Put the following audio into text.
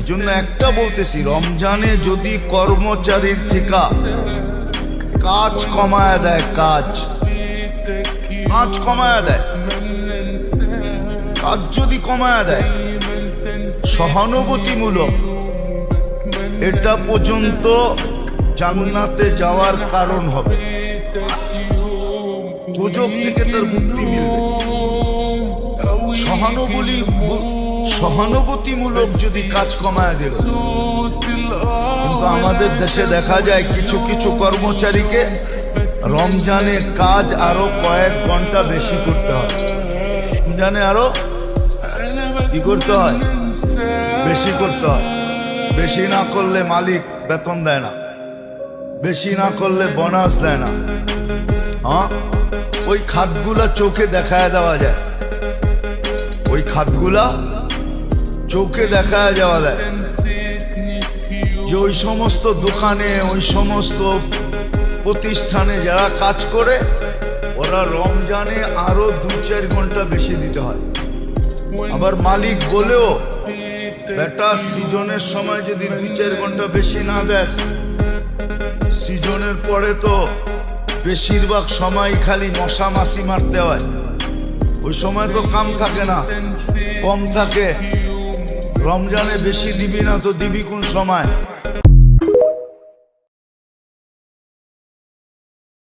এজন্য একটা বলতেছি, রমজানে যদি কর্মচারীর থেকে কাজ কমায় দেয়, কাজ কমায় দেয়, কাজ যদি কমায় দেয় সহানুভূতিমূলক, এটা পর্যন্ত জান্নাতে যাওয়ার কারণ হবে, দুজক থেকে তার মুক্তি মিলবে। সহানুভূতিমূলক যদি কাজ কমায় দিল। কিন্তু আমাদের দেশে দেখা যায় কিছু কিছু কর্মচারীকে রমজানে কাজ আরো কয়েক ঘন্টা বেশি করতে হয়, রমজানে আরো কি করতে হয়, বেশি করতে হয়। বেশি না করলে মালিক বেতন দেয় না, বেশি না করলে বোনাস দেয় না। হ্যাঁ, ওই খাতগুলা চোখে দেখায় দেওয়া যায়, ওই খাতগুলা চোখে দেখায় যাওয়া যায় যে ওই সমস্ত দোকানে, ওই সমস্ত প্রতিষ্ঠানে যারা কাজ করে ওরা রমজানে আরো 2-4 ঘন্টা বেশি দিতে হয়। আবার মালিক বলেও বেটা সিজনের সময় যদি 2-4 ঘন্টা বেশি না দেয়, সিজনের পরে তো বেশিরভাগ সময় খালি মশা মাছি মারতে হয়, ওই সময় তো কাম থাকে না, কম থাকে। রমজানে বেশি দিবি না তো দিবি কোন সময়?